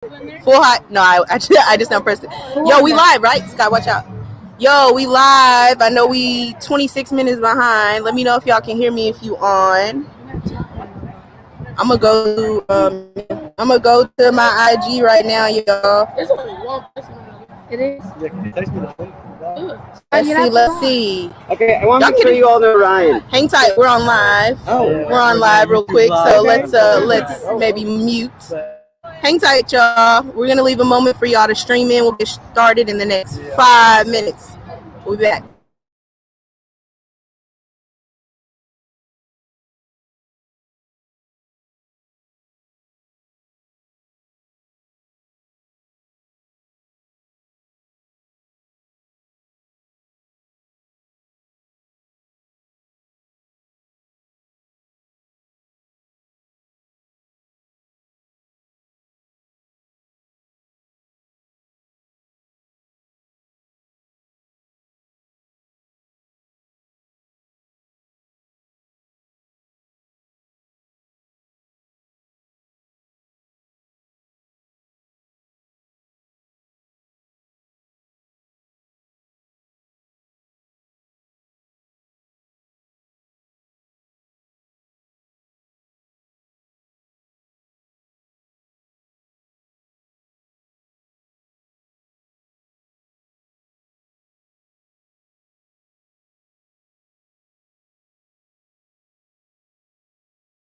Full hot. No, I just now pressed it. Yo, we live, right? Sky, watch out. Yo, we live. I know we 26 minutes behind. Let me know if y'all can hear me if you on. I'm gonna go to my IG right now, y'all. It is. Let's see. Okay, I want to make sure you all know Ryan. Hang tight. We're on live. Oh, we're on live real quick. So let's maybe mute. Hang tight, y'all. We're gonna leave a moment for y'all to stream in. We'll get started in the next 5 minutes. We'll be back.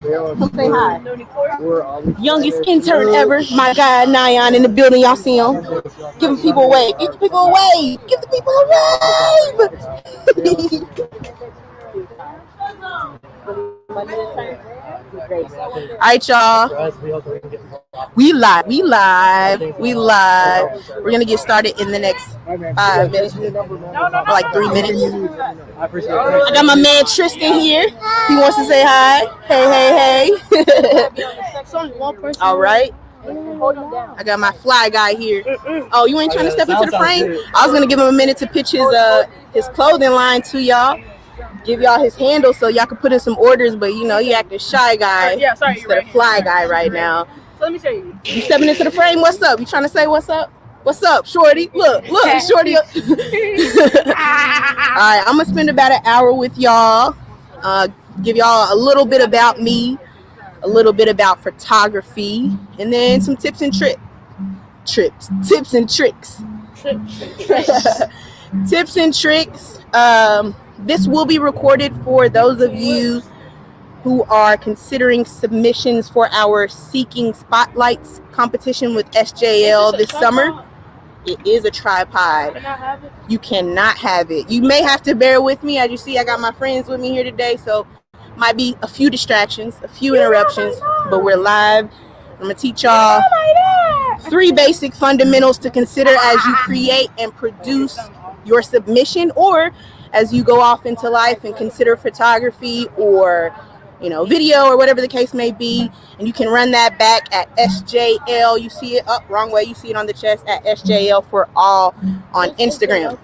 Come say hi. Youngest intern ever. My guy Nyan in the building. Y'all see him? Give the people a wave. Give the people a wave. Give the people a wave. All right, y'all. We live. We're gonna get started in the next 5 minutes, like 3 minutes. I got my man Tristan here. He wants to say hi. Hey. All right. I got my fly guy here. Oh, you ain't trying to step into the frame? I was gonna give him a minute to pitch his clothing line to y'all. Give y'all his handle so y'all can put in some orders, but you know he acting shy guy instead of fly guy right now. So let me show you. You stepping into the frame? What's up? You trying to say what's up? What's up, Shorty? Look, Shorty. All right, I'm gonna spend about an hour with y'all. Give y'all a little bit about me, a little bit about photography, and then some tips and tricks. Tips and tricks. This will be recorded for those of you who are considering submissions for our Seeking Spotlights competition with SJL this summer. It is a tripod. You cannot have it. You may have to bear with me. As you see, I got my friends with me here today, so might be a few distractions, a few interruptions, but we're live. I'm gonna teach y'all 3 basic fundamentals to consider as you create and produce your submission, or as you go off into life and consider photography or video or whatever the case may be. And you can run that back at SJL. You see it up wrong way. You see it on the chest at SJL for all on Instagram.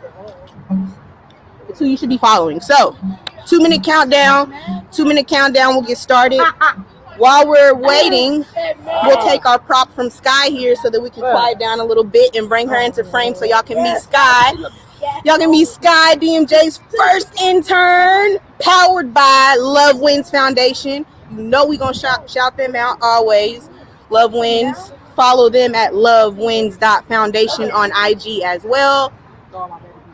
It's who you should be following. So 2-minute countdown. We'll get started. While we're waiting, we'll take our prop from Sky here so that we can quiet down a little bit and bring her into frame so y'all can meet Sky. Y'all can meet Sky, DMJ's first intern, powered by Love Wins Foundation. You know we gonna shout them out always. Love Wins. Follow them at lovewins.foundation on IG as well.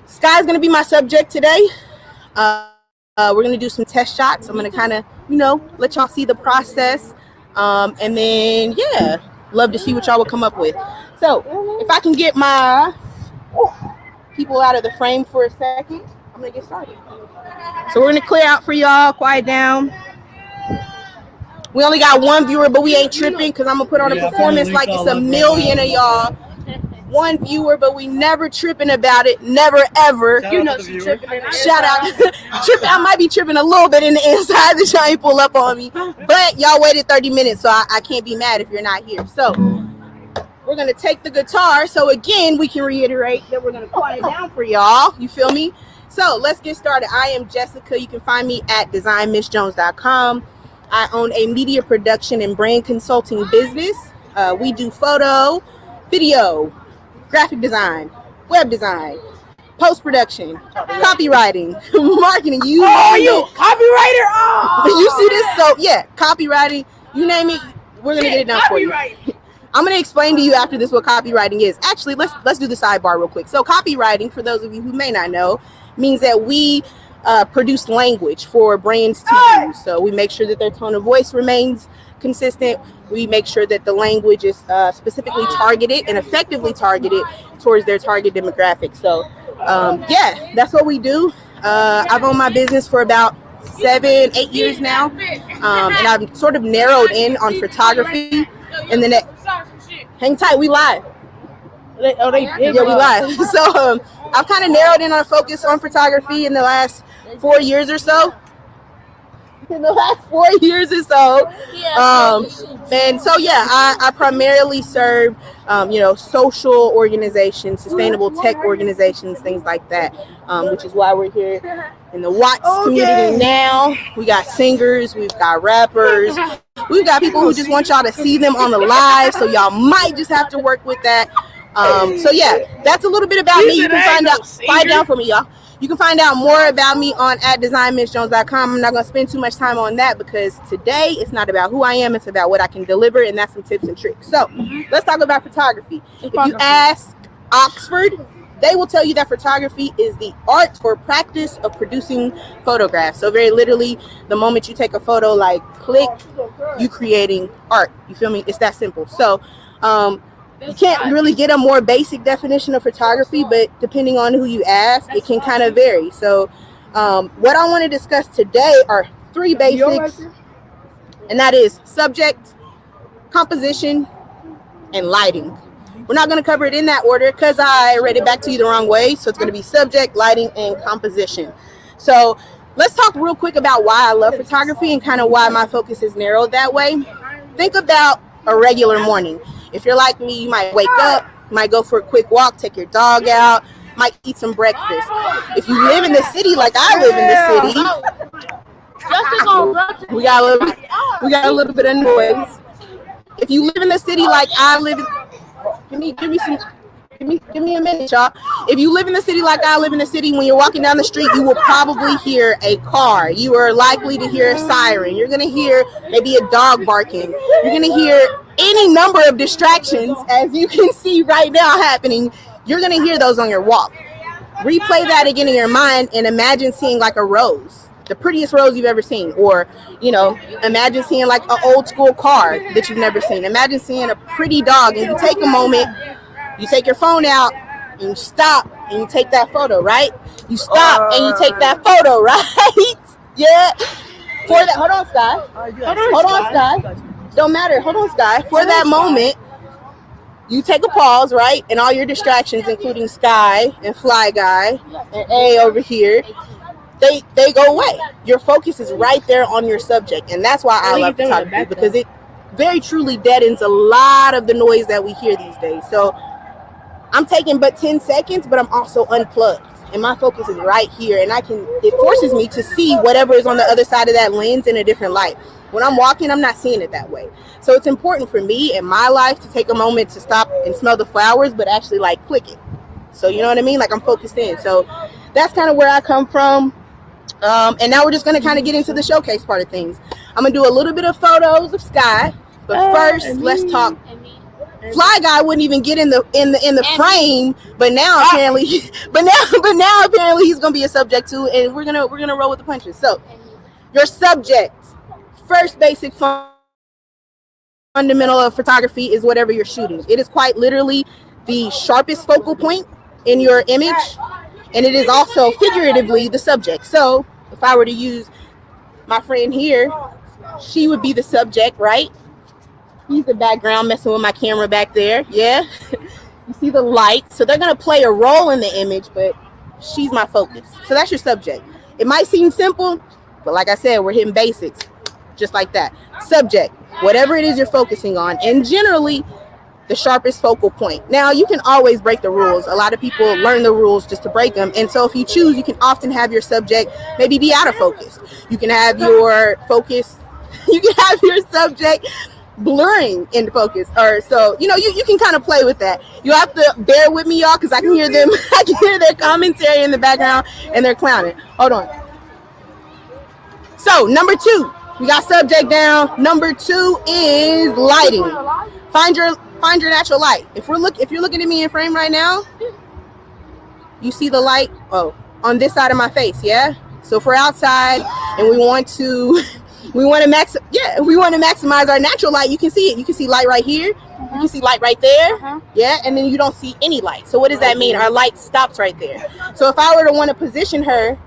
Sky's gonna be my subject today. We're gonna do some test shots. I'm gonna kind of, let y'all see the process. And then, love to see what y'all will come up with. So if I can get my people out of the frame for a second, I'm gonna get started. So we're gonna clear out for y'all, quiet down. We only got 1 viewer, but we ain't tripping because I'm gonna put on a performance like it's a million of y'all. 1 viewer, but we never tripping about it, never ever. She tripping. Shout out. I might be tripping a little bit in the inside to try and pull up on me, but y'all waited 30 minutes, so I can't be mad if you're not here. So we're going to take the guitar. So again, we can reiterate that we're going to quiet down for y'all. You feel me? So let's get started. I am Jessika. You can find me at designmissjones.com. I own a media production and brand consulting business. We do photo, video, graphic design, web design, post-production, copywriting, marketing. You copywriter? you see this? So yeah, copywriting, you name it, we're gonna get it done for you. I'm gonna explain to you after this what copywriting is. Actually, let's do the sidebar real quick. So copywriting, for those of you who may not know, means that we produce language for brands to use. So we make sure that their tone of voice remains consistent. We make sure that the language is specifically targeted and effectively targeted towards their target demographic. So yeah, that's what we do. I've owned my business for about 7-8 years now, and I've sort of narrowed in on photography. And then hang tight, we live. Yeah, Yeah, we live. So I've kind of narrowed in on a focus on photography in the last 4 years or so. And so yeah, I primarily serve social organizations, sustainable tech organizations, things like that, which is why we're here in the Watts community now. We got singers, we've got rappers, we've got people who just want y'all to see them on the live, so y'all might just have to work with that. So yeah, that's a little bit about me. You can find out for me, y'all. You can find out more about me on @designmissjones.com. I'm not going to spend too much time on that because today it's not about who I am, it's about what I can deliver, and that's some tips and tricks. So let's talk about photography. If you ask Oxford, they will tell you that photography is the art or practice of producing photographs. So very literally, the moment you take a photo, like click, you creating art. You feel me? It's that simple. So you can't really get a more basic definition of photography, but depending on who you ask, it can kind of vary. So what I want to discuss today are 3 basics, and that is subject, composition, and lighting. We're not going to cover it in that order because I read it back to you the wrong way. So it's going to be subject, lighting, and composition. So let's talk real quick about why I love photography and kind of why my focus is narrowed that way. Think about a regular morning. If you're like me, you might wake up, might go for a quick walk, take your dog out, might eat some breakfast. If you live in the city like I live in the city, we got a little bit of noise. If you live in the city like I live in, give me a minute, y'all. If you live in the city like I live in the city, when you're walking down the street, you will probably hear a car. You are likely to hear a siren. You're going to hear maybe a dog barking. You're going to hear any number of distractions, as you can see right now happening. You're going to hear those on your walk. Replay that again in your mind and imagine seeing like a rose, the prettiest rose you've ever seen. Or, imagine seeing like an old school car that you've never seen. Imagine seeing a pretty dog, and you take a moment, you take your phone out, and you stop, and you take that photo, right? You stop, and you take that photo, right? Yeah. For that, hold on, Sky. Don't matter. Hold on, Sky. For that moment, you take a pause, right? And all your distractions, including Sky and Fly Guy and A over here, they go away. Your focus is right there on your subject. And that's why I love photography, because it very truly deadens a lot of the noise that we hear these days. So I'm taking but 10 seconds, but I'm also unplugged. And my focus is right here. And it forces me to see whatever is on the other side of that lens in a different light. When I'm walking, I'm not seeing it that way. So it's important for me in my life to take a moment to stop and smell the flowers, but actually like click it. So you know what I mean? Like I'm focused in. So that's kind of where I come from. And now we're just going to kind of get into the showcase part of things. I'm going to do a little bit of photos of Sky, but first let's talk. Fly Guy wouldn't even get in the frame, but now apparently he's going to be a subject too, and we're going to roll with the punches. So your subject, first basic fundamental of photography is whatever you're shooting. It is quite literally the sharpest focal point in your image, and it is also figuratively the subject. So if I were to use my friend here, she would be the subject, right? He's the background messing with my camera back there. Yeah. You see the light. So they're going to play a role in the image, but she's my focus. So that's your subject. It might seem simple, but like I said, we're hitting basics just like that. Subject, whatever it is you're focusing on, and generally the sharpest focal point. Now, you can always break the rules. A lot of people learn the rules just to break them. And so if you choose, you can often have your subject maybe be out of focus. You can have your focus, you can have your subject blurring in focus, or so you can kind of play with that. You have to bear with me, y'all, because I can hear them. I can hear their commentary in the background, and they're clowning. Hold on. So number 2, we got subject down. Number 2 is lighting. Find your natural light. If you're looking at me in frame right now, you see the light on this side of my face. Yeah. So if we're outside and we want to maximize our natural light, you can see it. You can see light right here. You can see light right there. Yeah. And then you don't see any light. So what does that mean? Our light stops right there. So if I were to want to position her,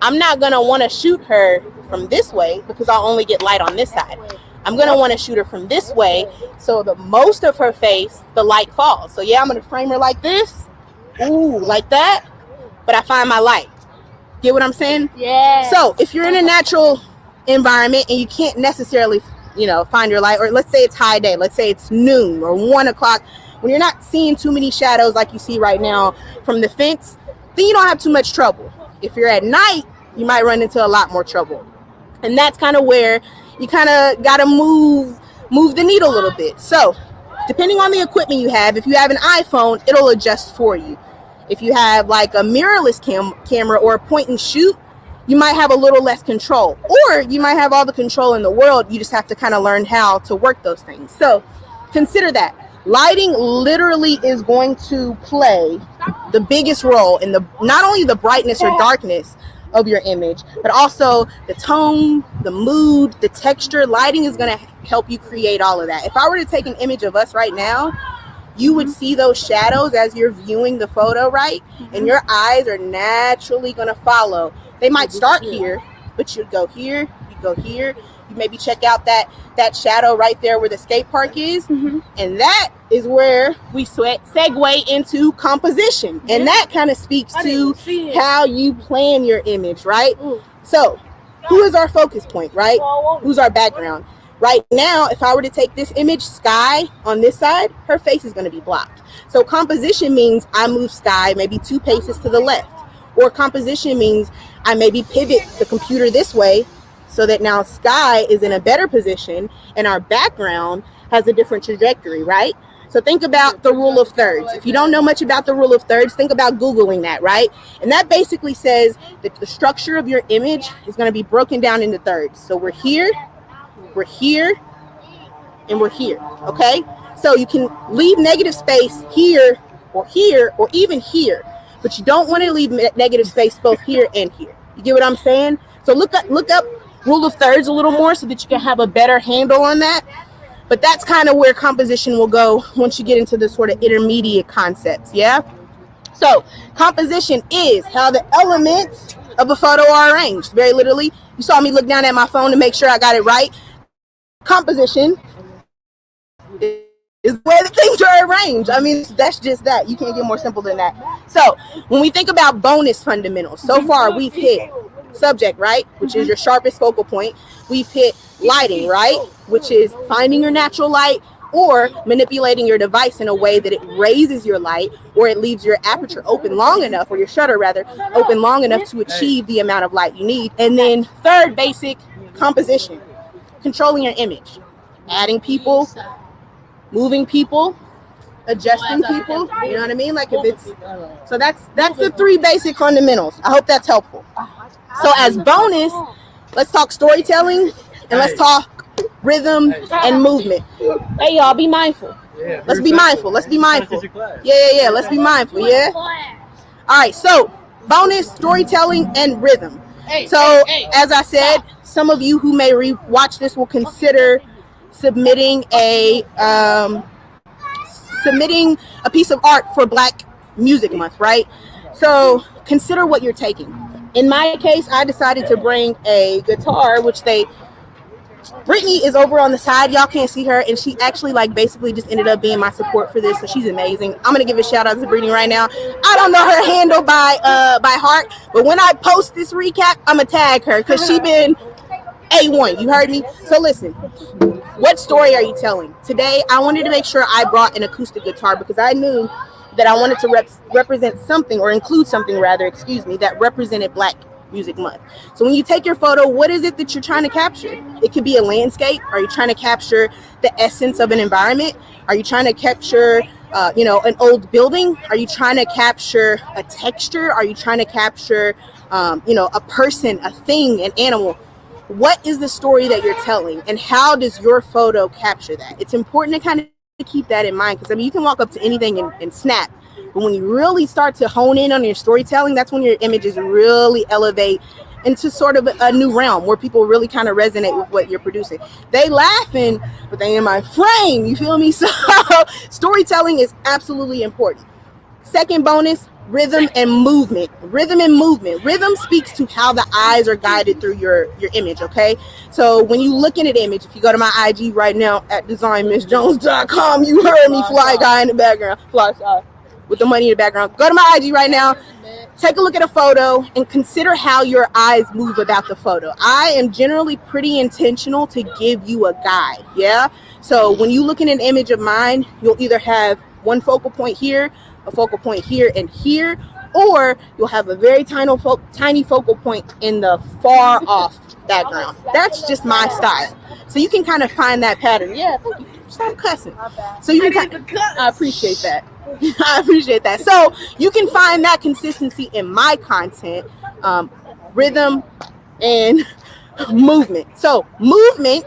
I'm not going to want to shoot her from this way because I'll only get light on this side. I'm going to want to shoot her from this way, so the most of her face, the light falls. So yeah, I'm going to frame her like this. Ooh, like that. But I find my light. Get what I'm saying? Yeah. So if you're in a natural environment and you can't necessarily, find your light, or let's say it's high day, let's say it's noon or 1 o'clock, when you're not seeing too many shadows like you see right now from the fence, then you don't have too much trouble. If you're at night, you might run into a lot more trouble. And that's kind of where you kind of got to move the needle a little bit. So depending on the equipment you have, if you have an iPhone, it'll adjust for you. If you have like a mirrorless camera or a point and shoot, you might have a little less control, or you might have all the control in the world. You just have to kind of learn how to work those things. So consider that. Lighting literally is going to play the biggest role in not only the brightness or darkness of your image, but also the tone, the mood, the texture. Lighting is going to help you create all of that. If I were to take an image of us right now, you would see those shadows as you're viewing the photo, right? And your eyes are naturally going to follow. They might start here, but you go here, you go here. You maybe check out that shadow right there where the skate park is. And that is where we segue into composition. And that kind of speaks to how you plan your image, right? So who is our focus point, right? Who's our background? Right now, if I were to take this image, Sky, on this side, her face is going to be blocked. So composition means I move Sky maybe 2 paces to the left. Or composition means I maybe pivot the computer this way so that now Sky is in a better position and our background has a different trajectory, right? So think about the rule of thirds. If you don't know much about the rule of thirds, think about Googling that, right? And that basically says that the structure of your image is going to be broken down into thirds. So we're here, and we're here, okay? So you can leave negative space here, or even here, but you don't want to leave negative space both here and here. You get what I'm saying? So look up rule of thirds a little more so that you can have a better handle on that. But that's kind of where composition will go once you get into the sort of intermediate concepts, yeah? So composition is how the elements of a photo are arranged. Very literally, you saw me look down at my phone to make sure I got it right. Composition is where the things are arranged. I mean, that's just that. You can't get more simple than that. So when we think about bonus fundamentals, so far we've hit subject, right, which is your sharpest focal point. We've hit lighting, right, which is finding your natural light or manipulating your device in a way that it raises your light or it leaves your aperture open long enough, or your shutter rather, open long enough to achieve the amount of light you need. And then third basic, composition, controlling your image, adding people, moving people, adjusting people, you know what I mean? Like if it's, so that's the 3 basic fundamentals. I hope that's helpful. So as bonus, let's talk storytelling and let's talk rhythm and movement. Hey y'all, be mindful. Let's be mindful. Let's be mindful. Yeah. Let's be mindful. Yeah. All right. So bonus, storytelling, and rhythm. So as I said, some of you who may watch this will consider submitting a piece of art for Black Music Month, right? So consider what you're taking. In my case, I decided to bring a guitar, which Brittany is over on the side. Y'all can't see her, and she actually basically just ended up being my support for this. So she's amazing. I'm gonna give a shout out to Brittany right now. I don't know her handle by heart, but when I post this recap, I'm gonna tag her because she been A1. You heard me. So listen, what story are you telling today? I wanted to make sure I brought an acoustic guitar because I knew that I wanted to represent something, or include something rather, that represented Black Music Month. So when you take your photo, what is it that you're trying to capture? It could be a landscape. Are you trying to capture the essence of an environment? Are you trying to capture an old building? Are you trying to capture a texture? Are you trying to capture a person, a thing, an animal? What is the story that you're telling, and how does your photo capture that? It's important to kind of keep that in mind, because I mean, you can walk up to anything and snap, but when you really start to hone in on your storytelling, that's when your images really elevate into sort of a new realm where people really kind of resonate with what you're producing. They laughing, but they in my frame, you feel me? So storytelling is absolutely important. Second bonus, rhythm and movement. Rhythm and movement. Rhythm speaks to how the eyes are guided through your image, okay? So when you look at an image, if you go to my IG right now at designmissjones.com, you heard me, fly guy in the background, fly shy with the money in the background. Go to my IG right now, take a look at a photo, and consider how your eyes move about the photo. I am generally pretty intentional to give you a guide, yeah? So when you look at an image of mine, you'll either have one focal point here, a focal point here and here, or you'll have a very tiny focal point in the far off background. That's just my style. So you can kind of find that pattern. Yeah, thank you. Stop cussing. So you can I appreciate that. I appreciate that. So you can find that consistency in my content, rhythm and movement. So movement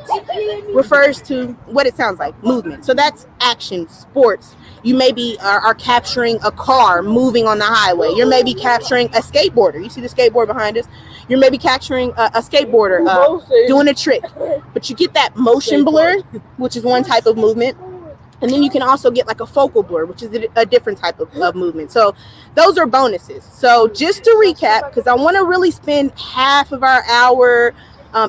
refers to what it sounds like, movement. So that's action, sports. You maybe are capturing a car moving on the highway. You're maybe capturing a skateboarder. You see the skateboard behind us? You're maybe capturing a skateboarder doing a trick. But you get that motion blur, which is one type of movement. And then you can also get like a focal blur, which is a different type of movement. So those are bonuses. So just to recap, because I want to really spend half of our hour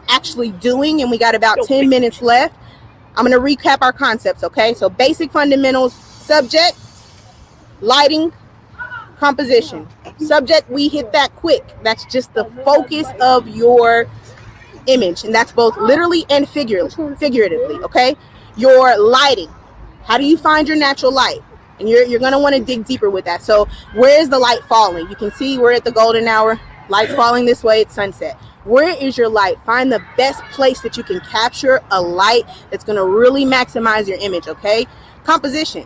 actually doing, and we got about 10 minutes left. I'm going to recap our concepts, okay? So basic fundamentals: subject, lighting, composition. Subject, we hit that quick. That's just the focus of your image, and that's both literally and figuratively, okay? Your lighting. How do you find your natural light? And you're going to want to dig deeper with that. So where is the light falling? You can see we're at the golden hour. Light's falling this way. It's sunset. Where is your light? Find the best place that you can capture a light that's going to really maximize your image, okay? Composition.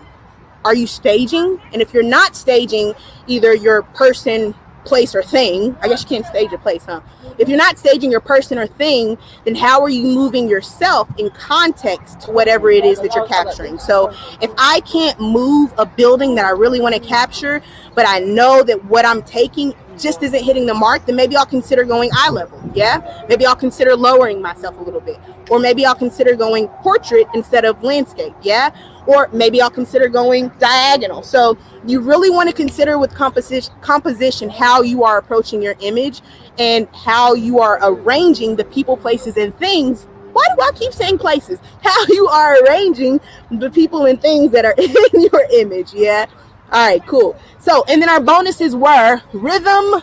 Are you staging? And if you're not staging either your person, place, or thing, I guess you can't stage a place, huh? If you're not staging your person or thing, then how are you moving yourself in context to whatever it is that you're capturing? So if I can't move a building that I really want to capture, but I know that what I'm taking just isn't hitting the mark, then maybe I'll consider going eye level, yeah? Maybe I'll consider lowering myself a little bit. Or maybe I'll consider going portrait instead of landscape, yeah? Or maybe I'll consider going diagonal. So you really want to consider with composition how you are approaching your image and how you are arranging the people, places, and things. Why do I keep saying places? How you are arranging the people and things that are in your image, yeah? All right, cool. So, and then our bonuses were rhythm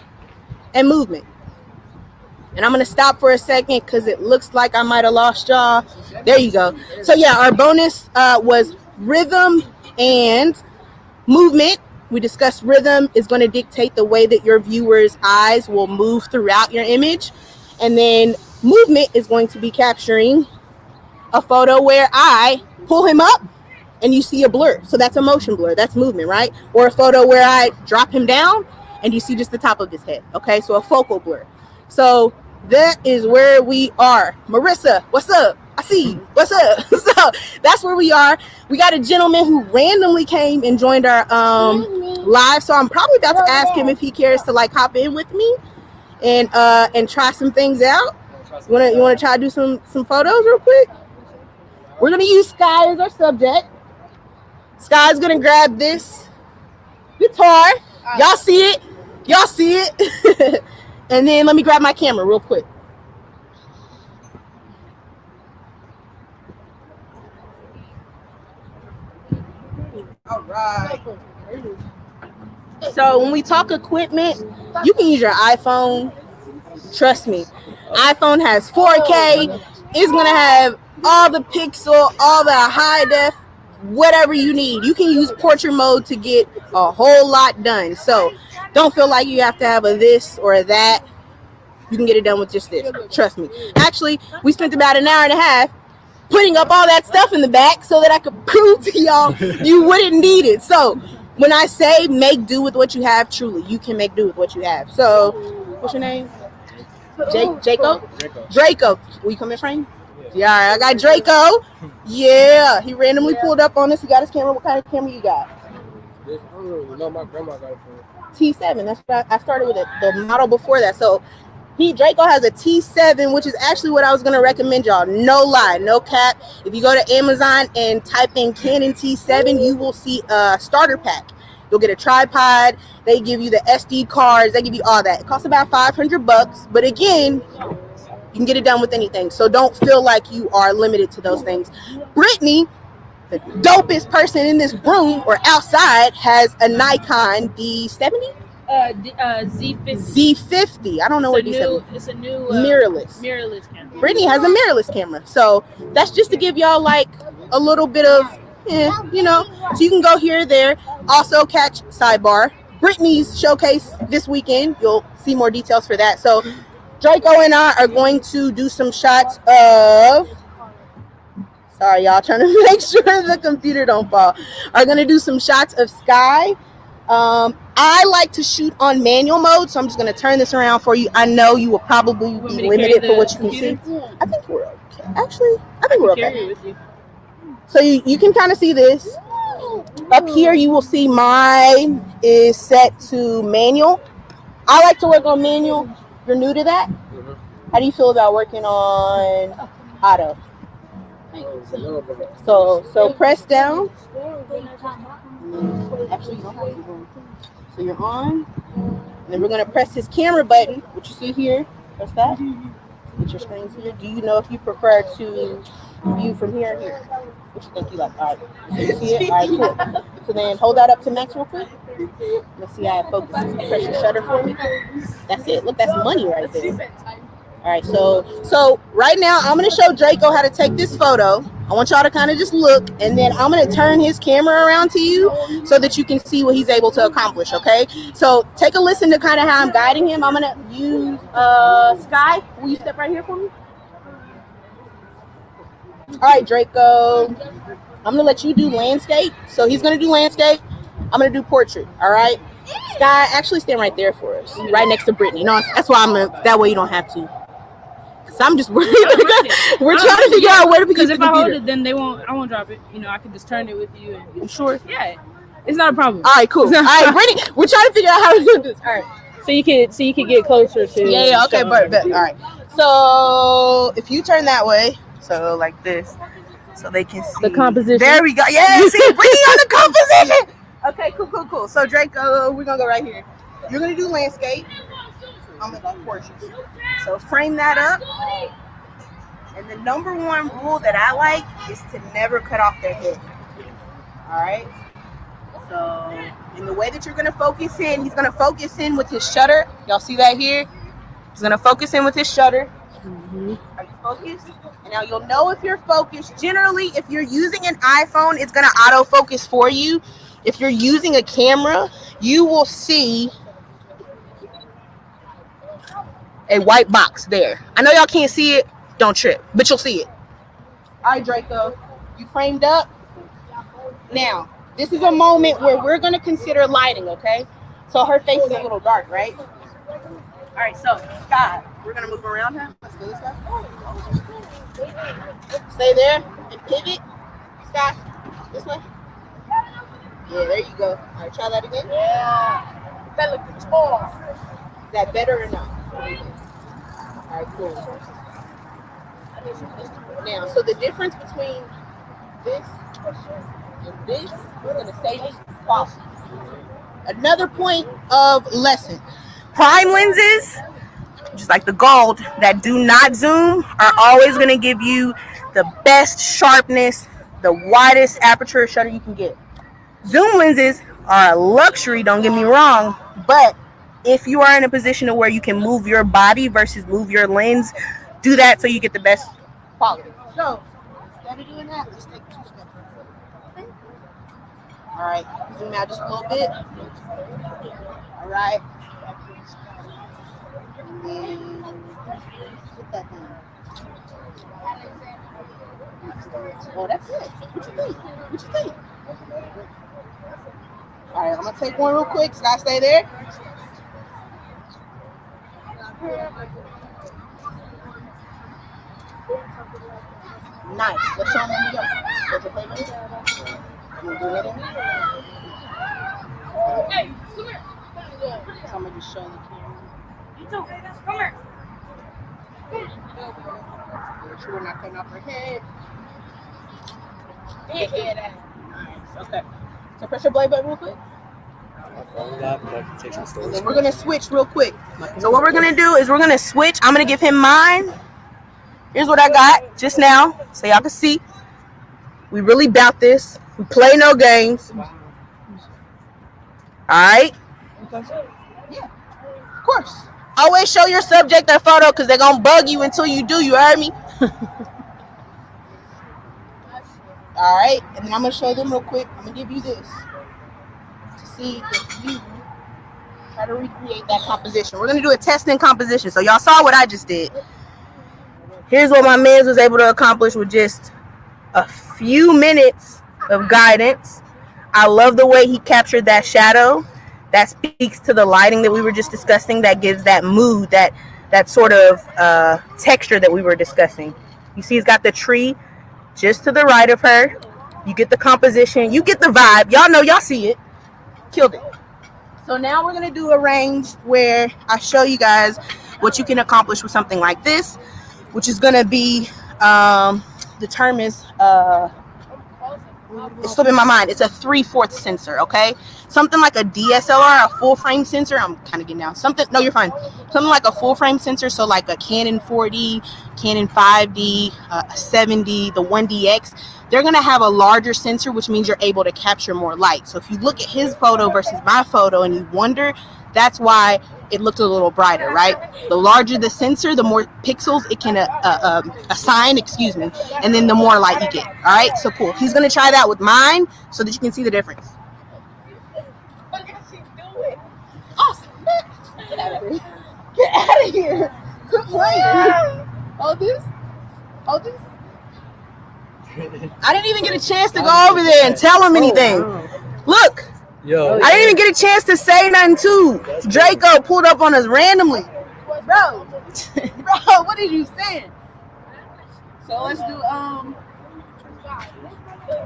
and movement. And I'm going to stop for a second because it looks like I might have lost y'all. There you go. So yeah, our bonus was rhythm and movement. We discussed rhythm is going to dictate the way that your viewers' eyes will move throughout your image. And then movement is going to be capturing a photo where I pull him up and you see a blur. So that's a motion blur. That's movement, right? Or a photo where I drop him down and you see just the top of his head. Okay, so a focal blur. So that is where we are. Marissa, what's up? I see you. What's up? So that's where we are. We got a gentleman who randomly came and joined our live. So I'm probably about to ask him if he cares to like hop in with me and try some things out. You wanna try to do some photos real quick? We're gonna use Sky as our subject. Sky's gonna grab this guitar. Y'all see it? Y'all see it? And then let me grab my camera real quick. All right. So when we talk equipment, you can use your iPhone. Trust me. iPhone has 4K. It's gonna have all the pixel, all the high def, whatever you need. You can use portrait mode to get a whole lot done. So don't feel like you have to have a this or a that. You can get it done with just this. Trust me. Actually, we spent about an hour and a half putting up all that stuff in the back so that I could prove to y'all you wouldn't need it. So when I say make do with what you have, truly, you can make do with what you have. So what's your name? Draco. Will you come in frame? Yeah, all right, I got Draco. Yeah, he randomly pulled up on us. He got his camera. What kind of camera you got? I don't really know. My grandma got it for me. T7. That's what I started with the model before that. So Draco has a T7, which is actually what I was gonna recommend y'all. No lie, no cap. If you go to Amazon and type in Canon T7, you will see a starter pack. You'll get a tripod. They give you the SD cards. They give you all that. It costs about $500, but again, you can get it done with anything. So don't feel like you are limited to those things. Brittany, the dopest person in this room or outside, has a Nikon D70. Z50. Z50. I don't know what D70. It's a new mirrorless camera. Brittany has a mirrorless camera. So that's just to give y'all like a little bit of, you know, so you can go here or there. Also catch sidebar Brittany's showcase this weekend. You'll see more details for that. So Draco and I are going to do some shots of, sorry y'all, trying to make sure the computer don't fall. Are going to do some shots of sky. I like to shoot on manual mode, so I'm just going to turn this around for you. I know you will probably be limited for what you can see. I think we're okay. Actually, I think we're okay. So you can kind of see this. Up here, you will see mine is set to manual. I like to work on manual. You're new to that? How do you feel about working on auto? So press down. Actually, you don't have to. So you're on. And then we're going to press this camera button, which you see here. Press that. Get your screens here. Do you know if you prefer to view from here or here? What you think you like? All right. So you see it? All right, cool. So then hold that up to max real quick. Let's see how it focuses. Press your shutter for me. That's it. Look, that's money right there. All right, so right now I'm going to show Draco how to take this photo. I want y'all to kind of just look, and then I'm going to turn his camera around to you so that you can see what he's able to accomplish, okay? So take a listen to kind of how I'm guiding him. I'm going to use Sky. Will you step right here for me? All right, Draco. I'm going to let you do landscape. So he's going to do landscape. I'm going to do portrait, all right? Sky, actually stand right there for us, right next to Brittany. No, that's why that way you don't have to. So I'm just worried. We're trying to figure out where to put because if I hold it, then I won't drop it. You know, I can just turn it with you. And, you sure? Yeah, it's not a problem. All right, cool. All right, Brittany, we're trying to figure out how to do this. All right, so you can get closer to. Yeah. Okay, but all right. So if you turn that way, so like this, so they can see the composition. There we go. Yeah, see, Brittany on the composition. Okay, cool. So Draco, we're gonna go right here. You're gonna do landscape. I'm gonna do portrait. So frame that up. And the number one rule that I like is to never cut off their head. All right. So in the way that you're gonna focus in, he's gonna focus in with his shutter. Y'all see that here? He's gonna focus in with his shutter. Mm-hmm. Are you focused? And now you'll know if you're focused. Generally, if you're using an iPhone, it's gonna autofocus for you. If you're using a camera, you will see a white box there. I know y'all can't see it. Don't trip, but you'll see it. All right, Draco, you framed up. Now, this is a moment where we're going to consider lighting, okay? So her face is a little dark, right? All right, so Sky, we're going to move around her. Let's go this way. Stay there and pivot. Sky, this way. Yeah, there you go. All right, try that again. Yeah. That looks tall. Is that better or not? All right, cool. Now, so the difference between this and this is going to save us quality. Another point of lesson. Prime lenses, just like the gold, that do not zoom are always going to give you the best sharpness, the widest aperture shutter you can get. Zoom lenses are a luxury, don't get me wrong, but if you are in a position where you can move your body versus move your lens, do that so you get the best quality. So, instead of doing that, let's take 2 steps. All right, zoom out just a little bit. All right. And put that down. Oh, that's it. What you think? What you think? All right, I'm gonna take one real quick. Scott, stay there. Nice. Let's show them when we go. What's your favorite? You want to do another one? Hey, come here. So I'm gonna just show the camera. You too. Come here. Make sure we're not cutting off her head. Big head out. Nice. Okay. So press your play button real quick. And then we're gonna switch real quick. So what we're gonna do is we're gonna switch. I'm gonna give him mine. Here's what I got just now, so y'all can see. We really bout this. We play no games. Alright? Yeah, of course. Always show your subject that photo because they're gonna bug you until you do, you heard me? Alright, and then I'm gonna show them real quick. I'm gonna give you this to see if you try to recreate that composition. We're gonna do a testing composition. So y'all saw what I just did. Here's what my man was able to accomplish with just a few minutes of guidance. I love the way he captured that shadow. That speaks to the lighting that we were just discussing. That gives that mood, that sort of texture that we were discussing. You see he's got the tree just to the right of her. You get the composition. You get the vibe. Y'all know, y'all see it. Killed it. So now we're going to do a range where I show you guys what you can accomplish with something like this, which is going to be, the term is, it's slipping my mind. It's a 3/4 sensor, okay? Something like a DSLR, a full frame sensor. I'm kind of getting down. No, you're fine. Something like a full frame sensor. So like a Canon 4D, Canon 5D, a 7D, the 1DX. They're going to have a larger sensor, which means you're able to capture more light. So if you look at his photo versus my photo and you wonder, that's why it looked a little brighter, right? The larger the sensor, the more pixels it can assign, and then the more light you get. All right, so cool. He's gonna try that with mine so that you can see the difference. Awesome. Get out of here. Get out of here. Quit playing. Hold this. Hold this. I didn't even get a chance to go over there and tell him anything. Look. Yo. I didn't even get a chance to say nothing too. Draco pulled up on us randomly. Bro, what did you say? So let's do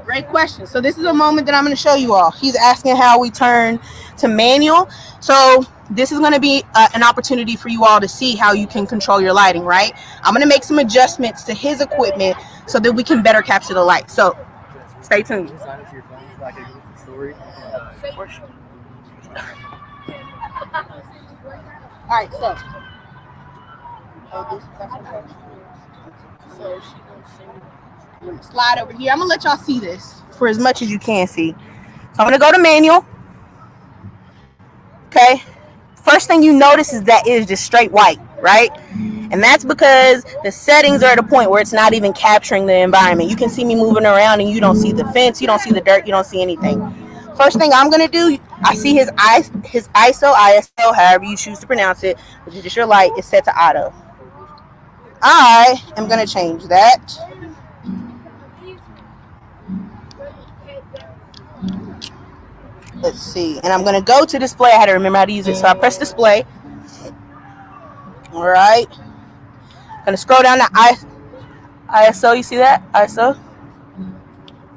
great question. So this is a moment that I'm going to show you all. He's asking how we turn to manual. So this is going to be an opportunity for you all to see how you can control your lighting, right? I'm going to make some adjustments to his equipment so that we can better capture the light. So stay tuned. All right, so I'm gonna slide over here. I'm gonna let y'all see this for as much as you can see. So I'm gonna go to manual. Okay. First thing you notice is that it is just straight white, right? And that's because the settings are at a point where it's not even capturing the environment. You can see me moving around and you don't see the fence, you don't see the dirt, you don't see anything. First thing I'm gonna do, I see his ISO, however you choose to pronounce it, which is just your light, is set to auto. I am gonna change that. Let's see, and I'm gonna go to display. I had to remember how to use it, so I press display. All right, gonna scroll down to ISO. You see that ISO?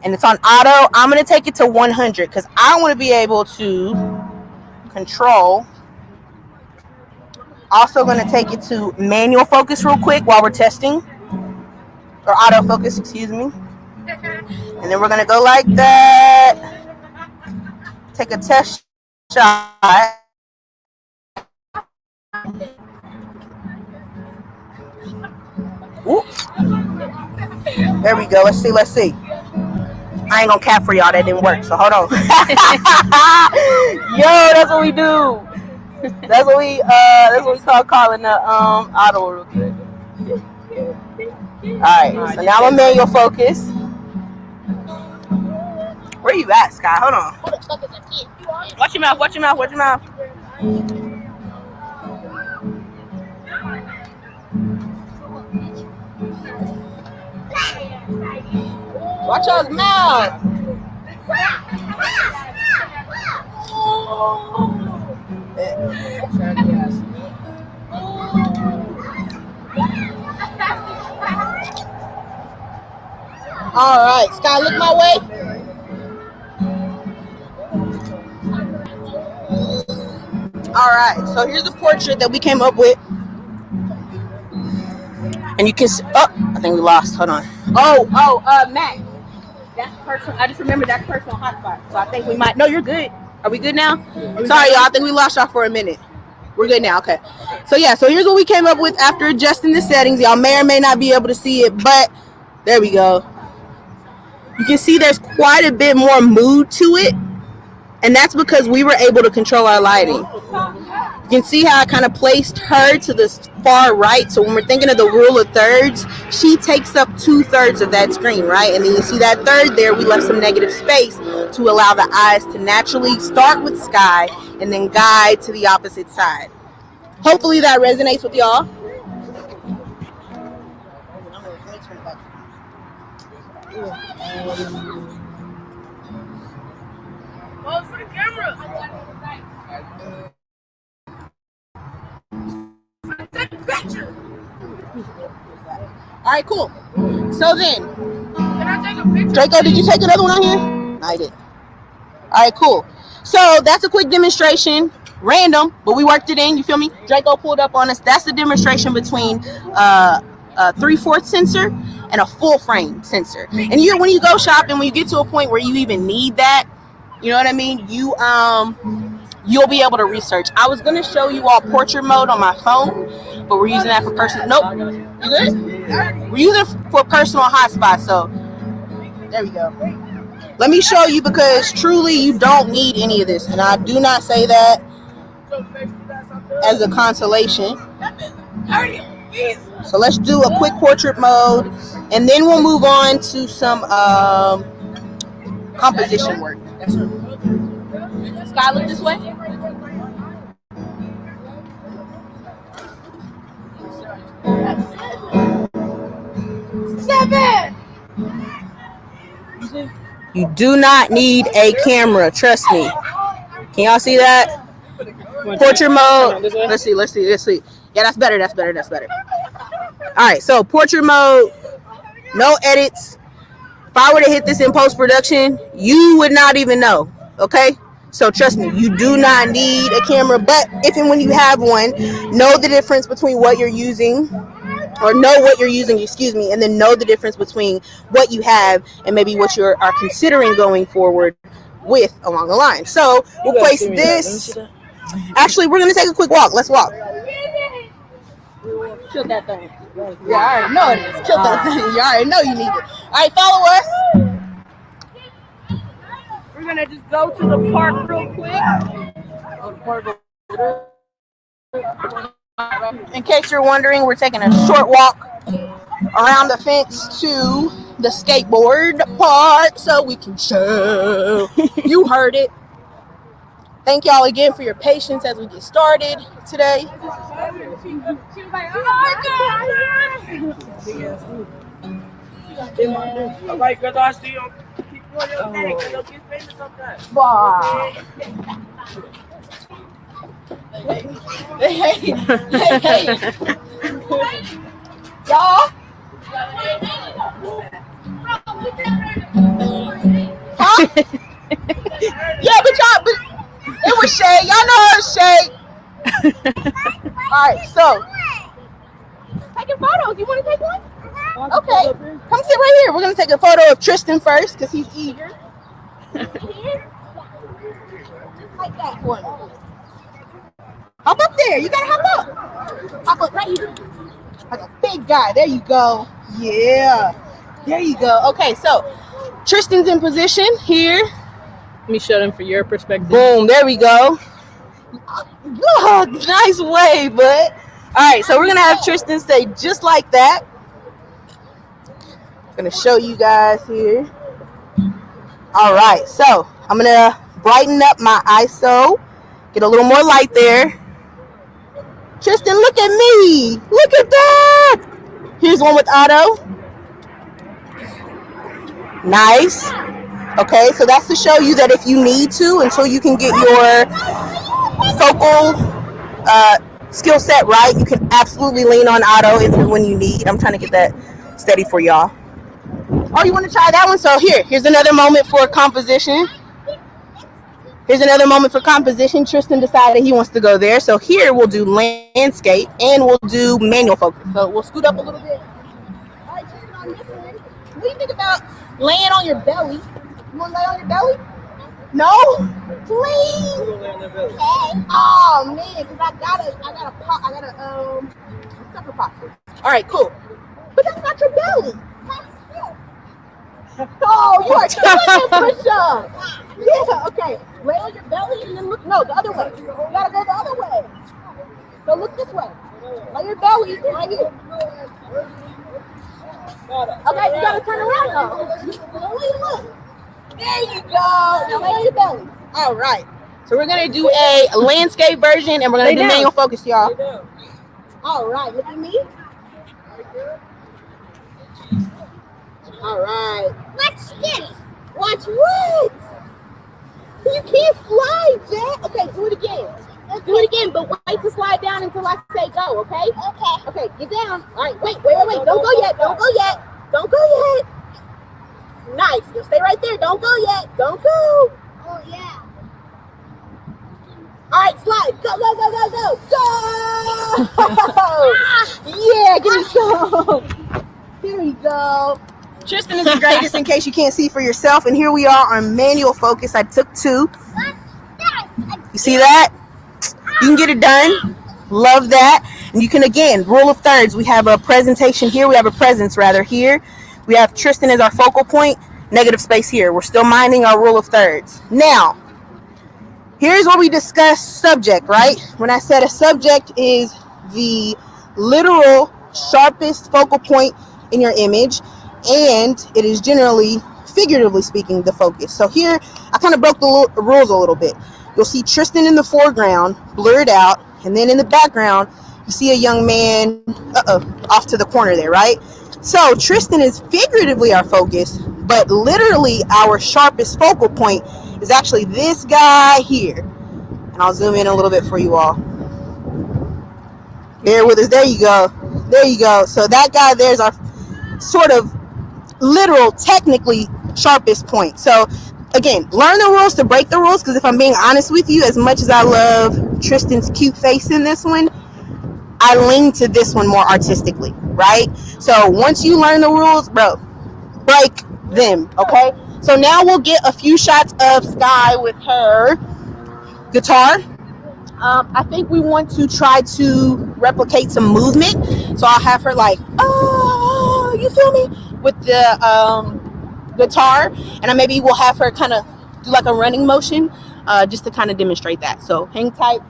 And it's on auto. I'm going to take it to 100 because I want to be able to control. Also going to take it to manual focus real quick while we're testing. Or autofocus, excuse me. And then we're going to go like that. Take a test shot. Ooh. There we go. Let's see. I ain't gonna cap for y'all. That didn't work. So hold on. Yo, that's what we do. That's what we call calling the auto real quick. Alright, so now I'm a manual focus. Where you at, Sky? Hold on. Watch your mouth. Watch y'all's mouth. All right, Sky, look my way. All right, so here's the portrait that we came up with. And you can see, oh, I think we lost. Hold on. Matt. That's personal. I just remember that's personal hotspot. So I think we might. No, you're good. Are we good now? Sorry, y'all. I think we lost y'all for a minute. We're good now. Okay. So yeah. So here's what we came up with after adjusting the settings. Y'all may or may not be able to see it, but there we go. You can see there's quite a bit more mood to it, and that's because we were able to control our lighting. You can see how I kind of placed her to the far right. So when we're thinking of the rule of thirds, she takes up 2/3 of that screen, right? And then you see that third there, we left some negative space to allow the eyes to naturally start with Sky and then guide to the opposite side. Hopefully that resonates with y'all. Pose for the camera. Take a picture. All right, cool. So then, Can I take a picture? Draco, did you take another one out here? I did. All right, cool. So that's a quick demonstration. Random, but we worked it in. You feel me? Draco pulled up on us. That's the demonstration between a 3/4 sensor and a full frame sensor. And when you go shopping, when you get to a point where you even need that, you know what I mean? You'll be able to research. I was gonna show you all portrait mode on my phone, but we're using that for personal. Nope. You good? We're using it for personal hotspot. So there we go. Let me show you, because truly you don't need any of this, and I do not say that as a consolation. So let's do a quick portrait mode, and then we'll move on to some composition work. Sky, look this way. Seven. You do not need a camera, trust me. Can y'all see that? Portrait mode. Let's see. Yeah, that's better. All right, so portrait mode, no edits. If I were to hit this in post-production, you would not even know, okay? So trust me, you do not need a camera, but if and when you have one, know the difference between what you're using, or know what you're using, and then know the difference between what you have and maybe what you are considering going forward with along the line. So we'll place this. Actually, we're going to take a quick walk. Let's walk. Kill that thing. Yeah, I already know it is. Kill that thing. You already know you need it. All right, follow us. We're going to just go to the park real quick. In case you're wondering, we're taking a short walk around the fence to the skateboard park so we can show. You heard it. Thank y'all again for your patience as we get started today. All right, because I see you. Keep doing your thing, because you'll get famous sometime. Hey. Y'all. Huh? Yeah, but it was shade. Y'all know it was shade. All right, so taking photos. You want to take one? Okay, come sit right here. We're gonna take a photo of Tristan first because he's eager. Just like that for me. Hop up there. You gotta hop up. Hop up right here. Like a big guy. There you go. Yeah. There you go. Okay, so Tristan's in position here. Let me show them for your perspective. Boom. There we go. Oh, nice way, bud. All right, so we're gonna have Tristan stay just like that. I'm gonna show you guys here. All right, so I'm gonna brighten up my ISO, get a little more light there. Tristan, look at me. Look at that. Here's one with auto. Nice. Okay, so that's to show you that if you need to, until you can get your focal skill set right, you can absolutely lean on auto if and when you need. I'm trying to get that steady for y'all. Oh, you want to try that one? So here's another moment for composition. Here's another moment for composition. Tristan decided he wants to go there. So here we'll do landscape and we'll do manual focus. So we'll scoot up a little bit. All right, Tristan, on this one, what do you think about laying on your belly? You want to lay on your belly? No? Please? Okay. Oh, man, because I gotta sucker posture. All right, cool. But that's not your belly. Oh, you are killing that push-up. Yeah, okay. Lay on your belly and then look. No, the other way. You gotta go the other way. So look this way. Lay your belly right here. Okay, you gotta turn around though. Look. There you go. Now lay on your belly. All right. So we're gonna do a landscape version and we're gonna do manual focus, y'all. All right. Look at me. All right. Watch this. Watch what? You can't slide, Jack. Okay, do it again. Do it again, but wait to slide down until I say go, okay? Okay. Okay, get down. All right, wait. Don't go yet. Don't go yet. Nice. You stay right there. Don't go yet. Don't go. Oh, yeah. All right, slide. Go. Yeah, give me some. Here we go. Tristan is the greatest in case you can't see for yourself. And here we are on manual focus. I took 2. You see that? You can get it done. Love that. And you can, again, rule of thirds. We have a presentation here. We have a presence, rather, here. We have Tristan as our focal point. Negative space here. We're still minding our rule of thirds. Now, here's where we discuss subject, right? When I said a subject is the literal sharpest focal point in your image, and it is generally, figuratively speaking, the focus. So here, I kind of broke the rules a little bit. You'll see Tristan in the foreground, blurred out, and then in the background, you see a young man, off to the corner there, right? So Tristan is figuratively our focus, but literally our sharpest focal point is actually this guy here. And I'll zoom in a little bit for you all. Bear with us. There you go. So that guy there's our sort of literal, technically sharpest point. So again, learn the rules to break the rules, because if I'm being honest with you, as much as I love Tristan's cute face in this one, I lean to this one more artistically, right? So once you learn the rules, bro, break them, okay? So now we'll get a few shots of Sky with her guitar. I think we want to try to replicate some movement. So I'll have her like, oh, you feel me? With the guitar. And maybe we'll have her kind of do like a running motion just to kind of demonstrate that. So hang tight.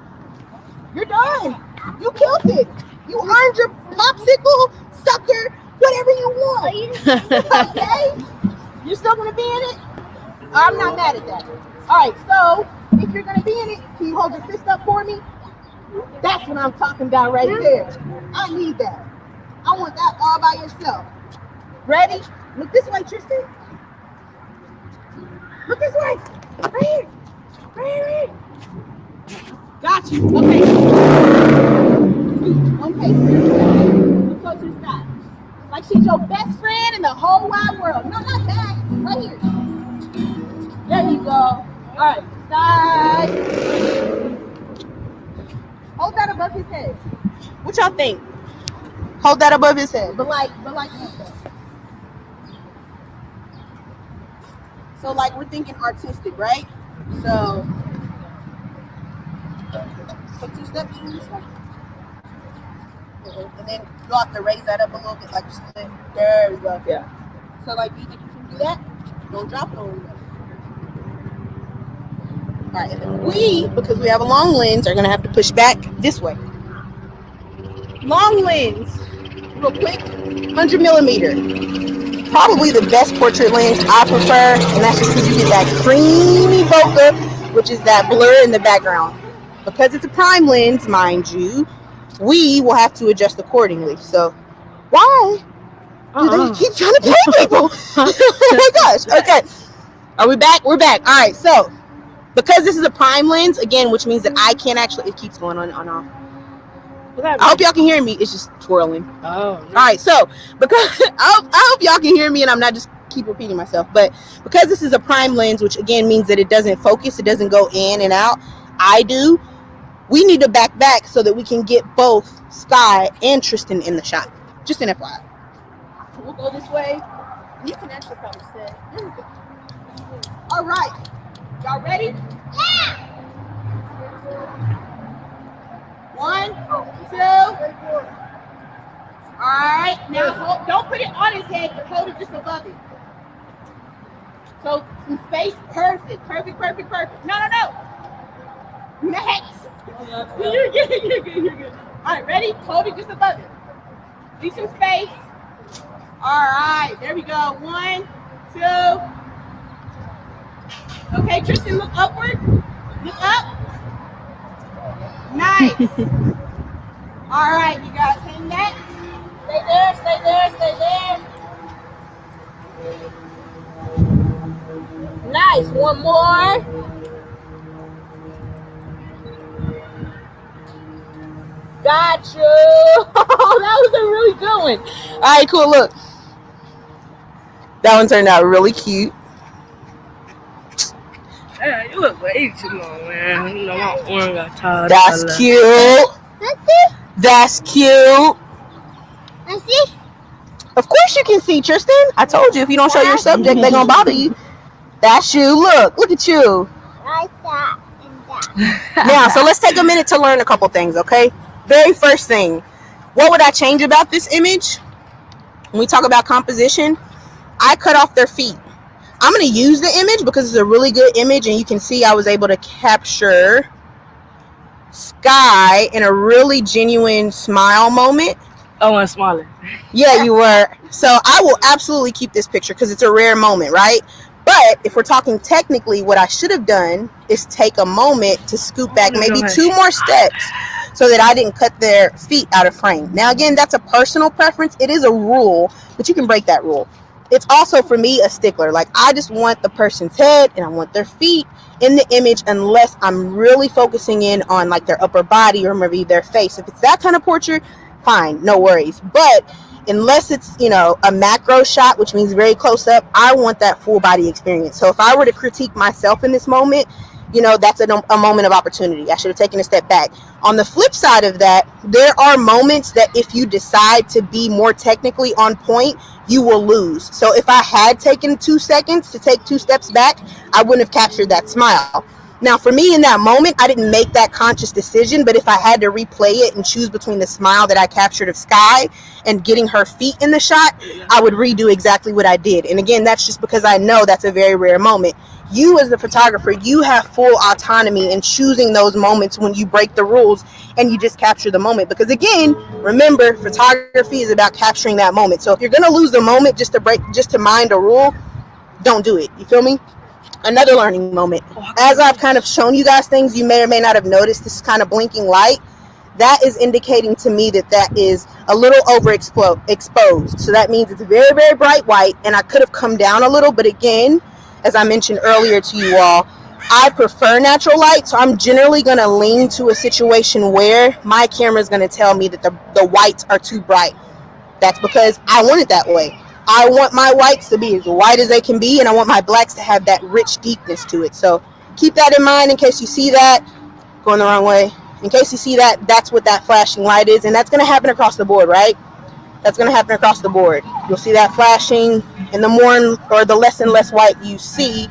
You're done. You killed it. You earned your popsicle, sucker, whatever you want. Okay? You're still going to be in it? I'm not mad at that. All right, so if you're going to be in it, can you hold your fist up for me? That's what I'm talking about right there. I need that. I want that all by yourself. Ready? Look this way, Tristan. Look this way. Right here. Right here. Got you. Okay. Okay. Look closer to Sky. Like she's your best friend in the whole wide world. No, not that. Right here. There you go. All right. Sky. Hold that above his head. What y'all think? Hold that above his head. But like that. So like we're thinking artistic, right? So take 2 steps from this way. And then you'll have to raise that up a little bit, like just a little. There we go. Yeah. So like, do you think you can do that? Don't drop it on me. All right, and then we, because we have a long lens, are gonna have to push back this way. Long lens, real quick, 100 millimeter. Probably the best portrait lens I prefer, and that's just because you get that creamy bokeh, which is that blur in the background. Because it's a prime lens, mind you, we will have to adjust accordingly. So, why? Do they keep trying to pay people? Oh my gosh. Okay. Are we back? We're back. All right. So, because this is a prime lens, again, which means that I can't actually, it keeps going on and off. I hope y'all can hear me. It's just twirling. Oh. All right. So, because I hope y'all can hear me and I'm not just keep repeating myself. But because this is a prime lens, which again means that it doesn't focus, it doesn't go in and out. We need to back so that we can get both Sky and Tristan in the shot. Just an FYI. We'll go this way. You can actually probably sit. All right. Y'all ready? Yeah. 1, 2. All right. Now, don't put it on his head, but hold it just above it. So, some space. Perfect. No. Next. You're good. All right, ready? Hold it just above it. Leave some space. All right, there we go. 1, 2. Okay, Tristan, look upward. Look up. Nice. All right, you guys, hang that. Stay there. Nice. One more. Got you. That was a really good one. All right, cool. Look. That one turned out really cute. Yeah, you look way too long, man. You know, my arm got tired. That's cute. That's cute. Of course you can see, Tristan. I told you if you don't show your subject, they're going to bother you. That's you. Look at you. Like that and that. Now, so let's take a minute to learn a couple things, okay? Very first thing, what would I change about this image? When we talk about composition, I cut off their feet. I'm going to use the image because it's a really good image, and you can see I was able to capture Sky in a really genuine smile moment. Oh, I'm smiling. Yeah, you were. So I will absolutely keep this picture because it's a rare moment, right? But if we're talking technically, what I should have done is take a moment to scoot back maybe 2 more steps so that I didn't cut their feet out of frame. Now, again, that's a personal preference. It is a rule, but you can break that rule. It's also, for me, a stickler. Like, I just want the person's head and I want their feet in the image unless I'm really focusing in on, like, their upper body or maybe their face. If it's that kind of portrait, fine, no worries. But unless it's, a macro shot, which means very close up, I want that full body experience. So if I were to critique myself in this moment, that's a moment of opportunity. I should have taken a step back. On the flip side of that, there are moments that if you decide to be more technically on point, you will lose. So if I had taken 2 seconds to take 2 steps back, I wouldn't have captured that smile. Now, for me in that moment, I didn't make that conscious decision, but if I had to replay it and choose between the smile that I captured of Sky and getting her feet in the shot, I would redo exactly what I did. And again, that's just because I know that's a very rare moment. You as the photographer, you have full autonomy in choosing those moments when you break the rules and you just capture the moment. Because again, remember, photography is about capturing that moment. So if you're going to lose the moment just to mind a rule, don't do it. You feel me? Another learning moment. As I've kind of shown you guys things you may or may not have noticed, this kind of blinking light, that is indicating to me that is a little overexposed. So that means it's very, very bright white, and I could have come down a little, but again, as I mentioned earlier to you all, I prefer natural light, so I'm generally going to lean to a situation where my camera is going to tell me that the whites are too bright. That's because I want it that way. I want my whites to be as white as they can be, and I want my blacks to have that rich deepness to it. So keep that in mind in case you see that. Going the wrong way. In case you see that, that's what that flashing light is, and that's going to happen across the board, right? That's going to happen across the board. You'll see that flashing, and the more or the less and less white you see,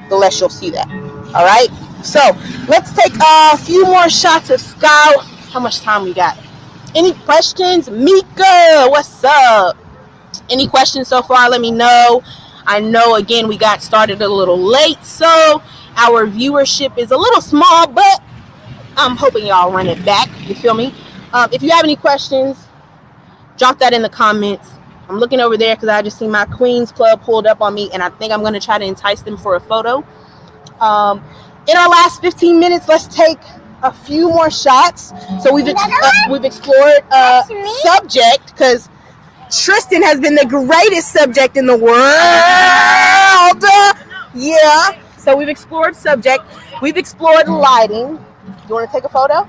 the less you'll see that. All right? So let's take a few more shots of Sky. How much time we got? Any questions? Mika, what's up? Any questions so far? Let me know. I know, again, we got started a little late, so our viewership is a little small, but I'm hoping y'all run it back. You feel me? If you have any questions, drop that in the comments. I'm looking over there because I just see my Queens Club pulled up on me, and I think I'm going to try to entice them for a photo. In our last 15 minutes, let's take a few more shots. So we've explored subject because Tristan has been the greatest subject in the world. Yeah. So we've explored subject. We've explored lighting. You want to take a photo?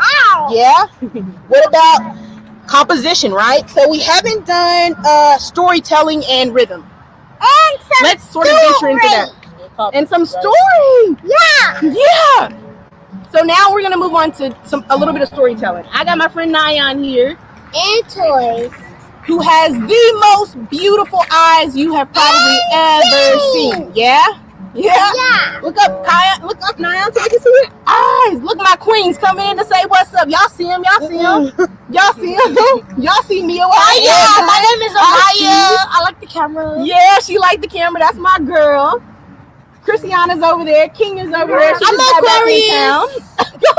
Ow. Yeah. What about composition, right? So we haven't done storytelling and rhythm. And some Let's sort of venture into that. And some story. Yeah. Yeah. So now we're gonna move on to a little bit of storytelling. I got my friend Nyan here, And toys. who has the most beautiful eyes you have probably ever seen. Yeah? Yeah? Yeah. Look up, Kaya. Look up, Nyan, so you can see your eyes. Look, my queens coming in to say what's up. Y'all see him? Y'all see him? Y'all see him? Y'all see me? Hiya, my name is Amaya. I like the camera. Yeah, she liked the camera. That's my girl. Christiana's over there. King is over there. She I'm just got back in town. Go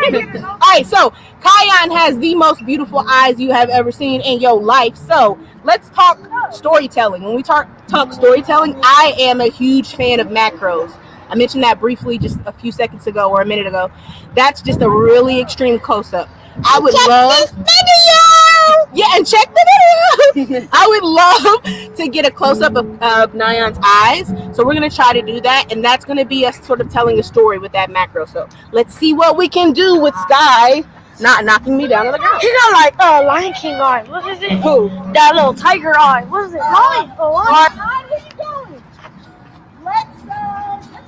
away. All right, so Kayan has the most beautiful eyes you have ever seen in your life. So let's talk storytelling. When we talk storytelling, I am a huge fan of macros. I mentioned that briefly just a few seconds ago or a minute ago. That's just a really extreme close-up. I would love this video. Yeah, and check the video. I would love to get a close-up of Nyan's eyes. So we're going to try to do that. And that's going to be us sort of telling a story with that macro. So let's see what we can do with Sky not knocking me down on the ground. He got like Lion King eye. What is it? Who? That little tiger eye. What is it? Lion. Oh, lion. Where you going? Let's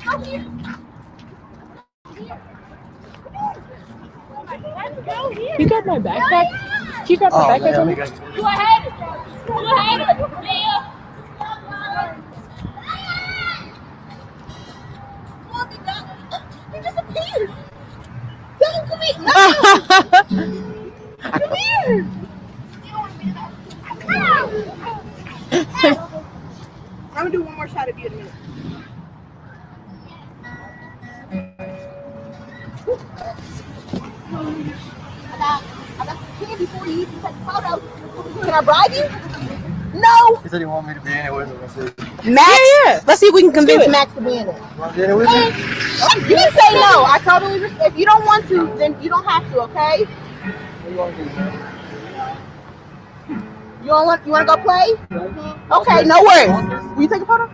go here. You got my backpack? You got my backpack on me? Go ahead. Mia. He disappeared. Tell him come here. No. Come here. I'm gonna do one more shot of you in a minute. I got some candy for you. You can take a photo. Can I bribe you? No. He said he wanted me to be in it with him. I said, Max? Yeah. Let's see if we can convince do it. Max to be in it. you want to be in it with me? You can say no. I totally respect. If you don't want to, then you don't have to, okay? What do you want to do, man? You want to go play? Okay, no worries. Will you take a photo?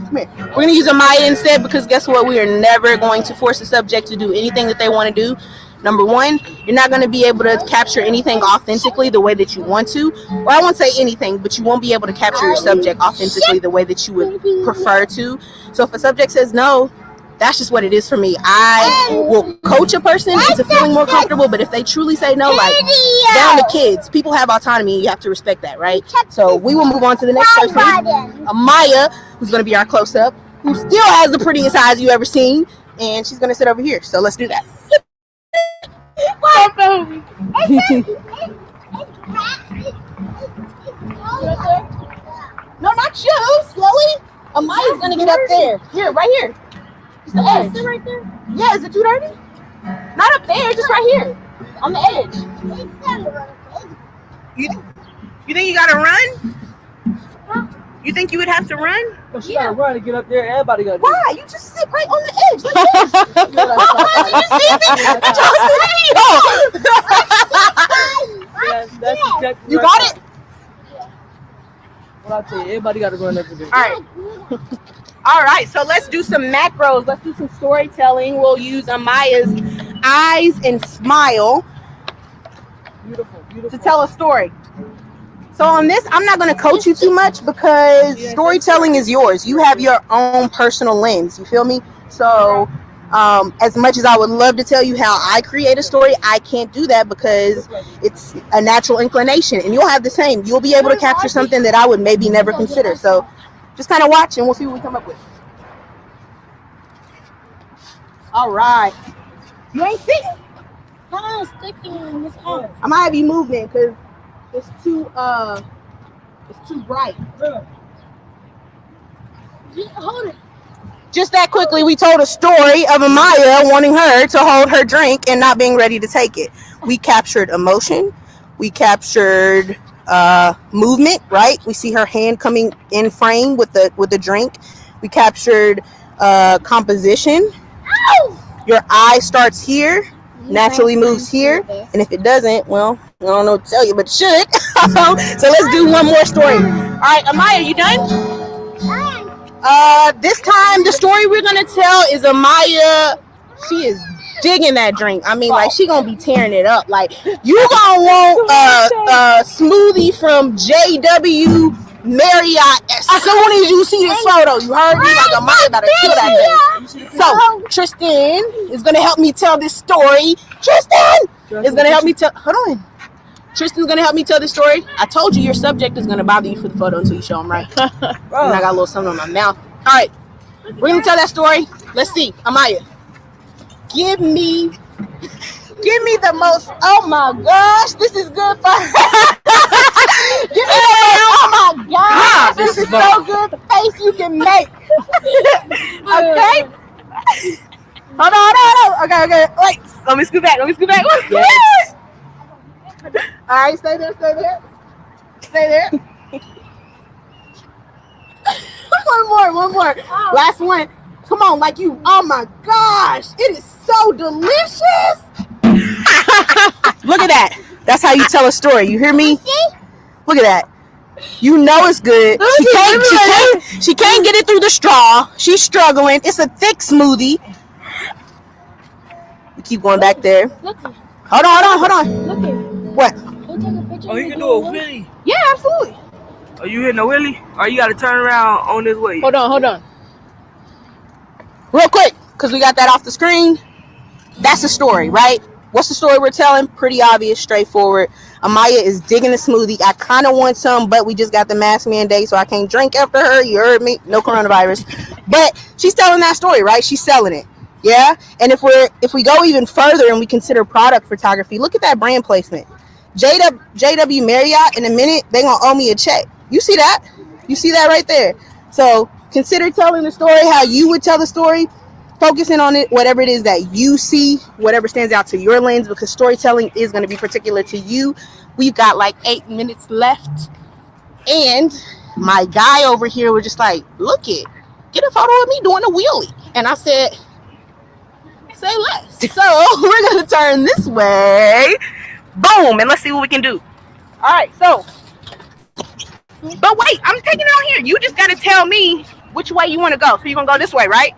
Come here. We're going to use Amaya instead because guess what? We are never going to force the subject to do anything that they want to do. Number one, you're not going to be able to capture anything authentically the way that you want to. Or I won't say anything, but you won't be able to capture your subject authentically the way that you would prefer to. So if a subject says no, that's just what it is for me. I will coach a person into feeling more comfortable, but if they truly say no, like, down to kids. People have autonomy, and you have to respect that, right? So we will move on to the next person. Amaya, who's going to be our close-up, who still has the prettiest eyes you ever seen, and she's going to sit over here. So let's do that. No, not you, Slowly. Amaya's going to get up there. Here, right here. It's the edge. Is it right there? Yeah, is it too dirty? Not up there, just right here. On the edge. You think you gotta run? You think you would have to run? But she gotta run to get up there. Everybody gotta do Why? You just sit right on the edge like this. it. That's exactly You right. got it? What I tell you, everybody gotta run up to there. All right, so let's do some macros. Let's do some storytelling. We'll use Amaya's eyes and smile Beautiful, beautiful. to tell a story. So on this, I'm not going to coach you too much because storytelling is yours. You have your own personal lens. You feel me? So as much as I would love to tell you how I create a story, I can't do that because it's a natural inclination. And you'll have the same. You'll be able to capture something that I would maybe never consider. So just kind of watch and we'll see what we come up with. All right. You ain't sitting. No, sticky in this house. I might have you moving because it's too bright. Hold it. Just that quickly, we told a story of Amaya wanting her to hold her drink and not being ready to take it. We captured emotion. We captured movement, right? We see her hand coming in frame with the drink. We captured composition. Ow! Your eye starts here, naturally moves here, and if it doesn't, well, I don't know what to tell you, but it should. So let's do one more story. All right, Amaya, you done? This time the story we're gonna tell is Amaya. She is digging that drink. I mean, like she gonna be tearing it up. Like you gonna want a smoothie from JW Marriott as soon as you see this photo. You heard me? Like Amaya about to kill that thing. So Tristan is gonna help me tell this story. Tristan is gonna help me tell. Hold on. Tristan's gonna help me tell this story. I told you your subject is gonna bother you for the photo until you show him, right? And I got a little something on my mouth. All right, we're gonna tell that story. Let's see, Amaya, give me the most. Oh my gosh, this is good for her. Give me the most. Oh my gosh, this is so good face you can make. Okay. Hold on. Okay. Wait, let me scoot back. Yes. All right, stay there. One more. Last one. Come on, like you. Oh my gosh, it is so delicious. Look at that. That's how you tell a story. You hear me? Look at that. You know it's good. She can't get it through the straw. She's struggling. It's a thick smoothie. We keep going back there. Hold on. What? Oh, you can do a wheelie. Yeah, absolutely. Are you hitting a wheelie? Or you got to turn around on this way? Hold on. Real quick, because we got that off the screen. That's the story, right? What's the story we're telling? Pretty obvious, straightforward. Amaya is digging the smoothie. I kind of want some, but we just got the mask mandate, so I can't drink after her. You heard me? No coronavirus. But she's telling that story, right? She's selling it. Yeah? And if we go even further and we consider product photography, look at that brand placement. JW Marriott, in a minute, they're going to owe me a check. You see that? You see that right there? So consider telling the story how you would tell the story. Focusing on it, whatever it is that you see, whatever stands out to your lens, because storytelling is going to be particular to you. We've got like 8 minutes left. And my guy over here was just like, get a photo of me doing a wheelie. And I said, say less. So we're going to turn this way. Boom. And let's see what we can do. All right. So, but wait, I'm taking it on here. You just got to tell me which way you want to go. So you're going to go this way, right?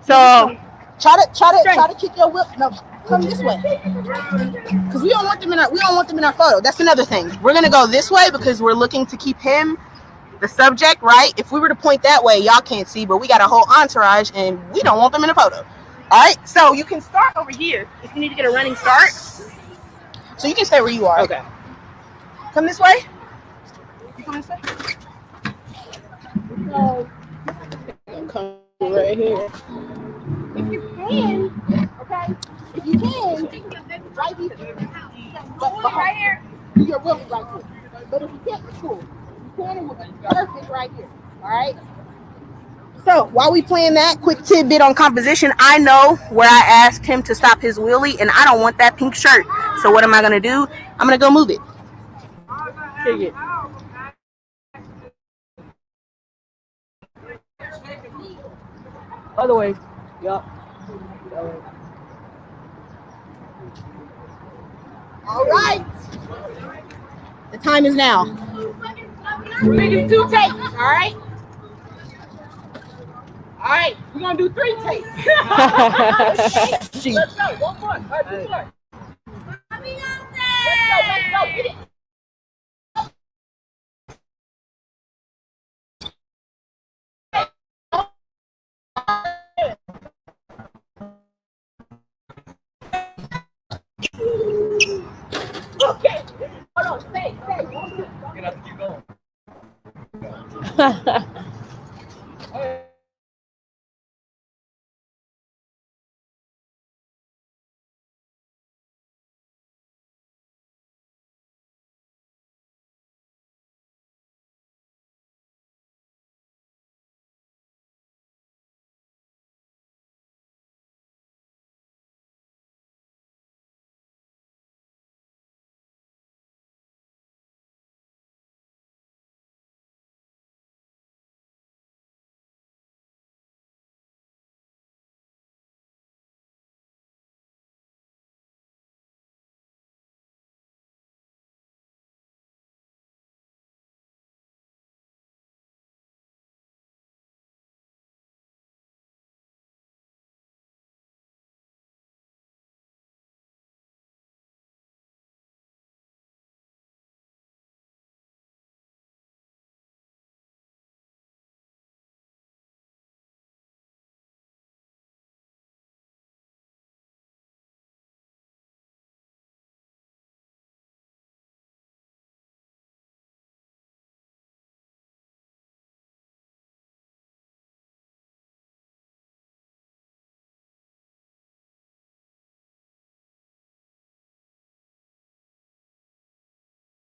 So try to kick your whip. No, come this way. Because we don't want them in our photo. That's another thing. We're gonna go this way because we're looking to keep him the subject, right? If we were to point that way, y'all can't see, but we got a whole entourage and we don't want them in a photo. All right. So you can start over here if you need to get a running start. So you can stay where you are. Okay. Come this way. You come this way. Come right here. If you can, okay? If you can, right here. But right here, you're really right here. But if you can't, it's cool. If you can, it will be perfect right here. All right? So while we playing that, quick tidbit on composition. I know where I asked him to stop his wheelie, and I don't want that pink shirt. So what am I going to do? I'm going to go move it. Take it. Other way. Yup. All right. The time is now. We're going to do 2 takes. All right? All right. We're going to do 3 takes. Let's go. One more. All right, 2 more. Let's go. Get it. Okay. Hold on. Stay. You're gonna have to keep going.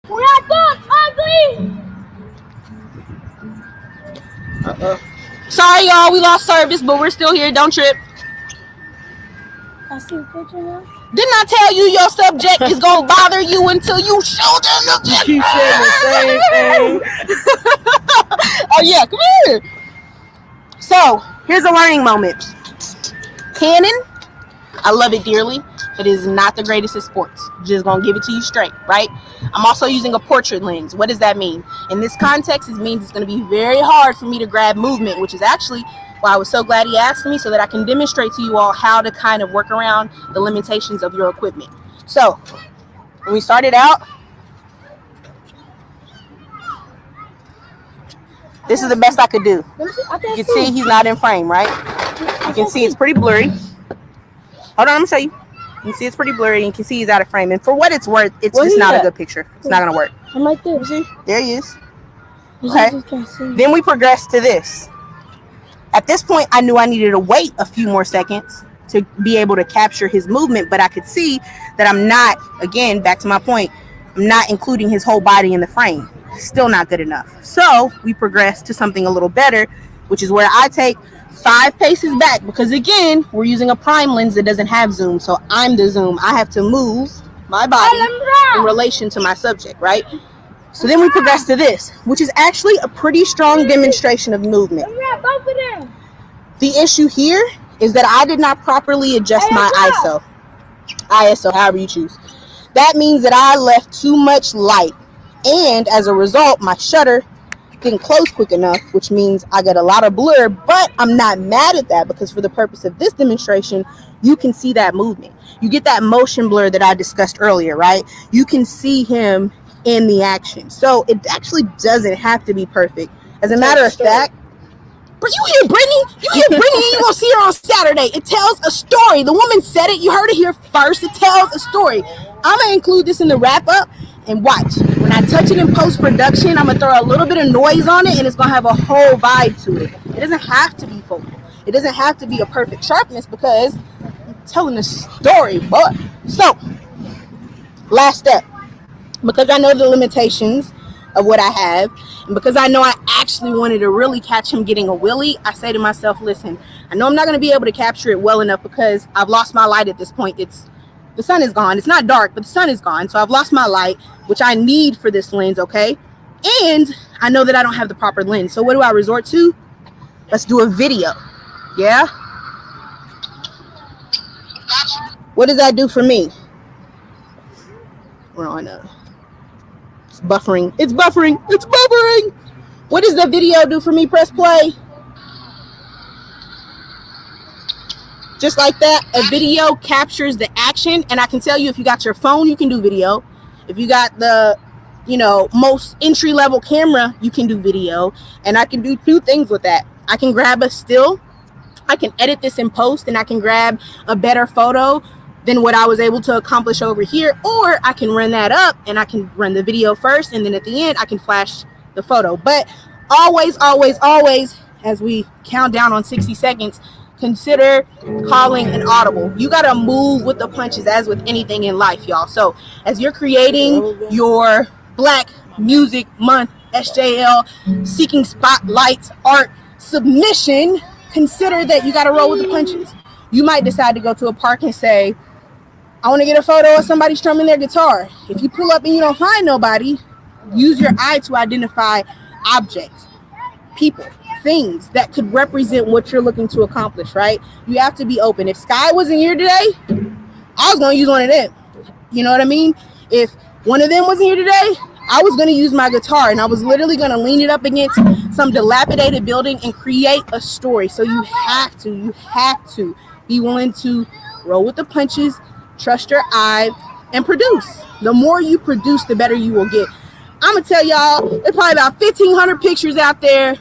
We're not done, ugly. Sorry, y'all. We lost service, but we're still here. Don't trip. I see a picture now. Didn't I tell you your subject is gonna bother you until you show them the You keep saying the same thing. Oh yeah, come here. So here's a learning moment. Canon, I love it dearly. It is not the greatest at sports. Just gonna give it to you straight, right? I'm also using a portrait lens. What does that mean? In this context, it means it's gonna be very hard for me to grab movement, which is actually why I was so glad he asked me, so that I can demonstrate to you all how to kind of work around the limitations of your equipment. So when we started out, this is the best I could do. You can see he's not in frame, right? You can see it's pretty blurry. Hold on, I'm gonna show you. You can see it's pretty blurry. You can see he's out of frame. And for what it's worth, it's just not a good picture. It's not gonna work. I'm right there. See? There he is. Okay. Then we progressed to this. At this point, I knew I needed to wait a few more seconds to be able to capture his movement, but I could see that I'm not, again, back to my point, I'm not including his whole body in the frame. Still not good enough. So we progressed to something a little better, which is where I take 5 paces back, because again, we're using a prime lens that doesn't have zoom. So I'm the zoom. I have to move my body in relation to my subject, right? So then we progress to this, which is actually a pretty strong demonstration of movement. The issue here is that I did not properly adjust my ISO, however you choose. That means that I left too much light, and as a result, my shutter didn't close quick enough, which means I got a lot of blur. But I'm not mad at that, because for the purpose of this demonstration, you can see that movement. You get that motion blur that I discussed earlier, right? You can see him in the action. So it actually doesn't have to be perfect. As a matter of fact, but you hear Brittany, you're gonna see her on Saturday. It tells a story. The woman said it, you heard it here first. It tells a story. I'm gonna include this in the wrap up, and watch. When I touch it in post-production, I'm gonna throw a little bit of noise on it, and it's gonna have a whole vibe to it. It doesn't have to be focal. It doesn't have to be a perfect sharpness, because I'm telling a story, but so last step. Because I know the limitations of what I have, and because I know I actually wanted to really catch him getting a wheelie, I say to myself, listen, I know I'm not going to be able to capture it well enough, because I've lost my light at this point. The sun is gone. It's not dark, but the sun is gone. So I've lost my light, which I need for this lens, okay? And I know that I don't have the proper lens. So what do I resort to? Let's do a video. Yeah? What does that do for me? We're on it's buffering. It's buffering. It's buffering. What does the video do for me? Press play. Just like that, a video captures the action. And I can tell you, if you got your phone, you can do video. If you got the, most entry-level camera, you can do video. And I can do 2 things with that. I can grab a still. I can edit this in post, and I can grab a better photo than what I was able to accomplish over here. Or I can run that up, and I can run the video first, and then at the end, I can flash the photo. But always, always, always, as we count down on 60 seconds, consider calling an audible. You got to move with the punches, as with anything in life, y'all. So as you're creating your Black Music Month SJL Seeking Spotlights art submission, consider that you got to roll with the punches. You might decide to go to a park and say, I want to get a photo of somebody strumming their guitar. If you pull up and you don't find nobody, use your eye to identify objects, people, things that could represent what you're looking to accomplish, right? You have to be open. If Sky wasn't here today, I was going to use one of them. You know what I mean? If one of them wasn't here today, I was going to use my guitar, and I was literally going to lean it up against some dilapidated building and create a story. So you have to be willing to roll with the punches, trust your eye, and produce. The more you produce, the better you will get. I'm going to tell y'all, there's probably about 1,500 pictures out there,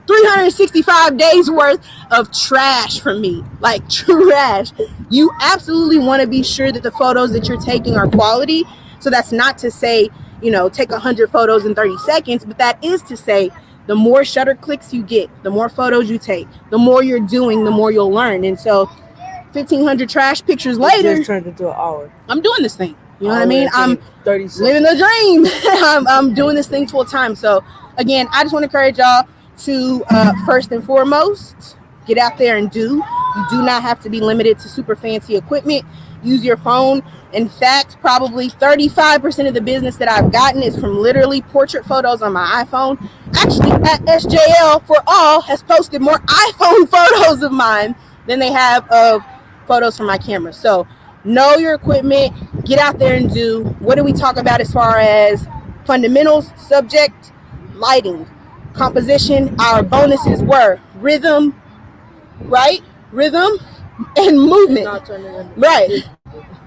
365 days worth of trash from me, like trash. You absolutely want to be sure that the photos that you're taking are quality. So that's not to say, take 100 photos in 30 seconds, but that is to say, the more shutter clicks you get, the more photos you take, the more you're doing, the more you'll learn. And so 1,500 trash pictures later, It just turned into an hour. I'm doing this thing. You know what I mean? I'm 30 seconds. living the dream. I'm doing this thing full time. So again, I just want to encourage y'all to first and foremost get out there and do. You do not have to be limited to super fancy equipment. Use your phone. In fact, probably 35% of the business that I've gotten is from literally portrait photos on my iPhone. Actually, at SJL for All has posted more iPhone photos of mine than they have of photos from my camera. So know your equipment, get out there and do. What do we talk about as far as fundamentals, subject, lighting, composition? Our bonuses were rhythm, right? Rhythm and movement, right?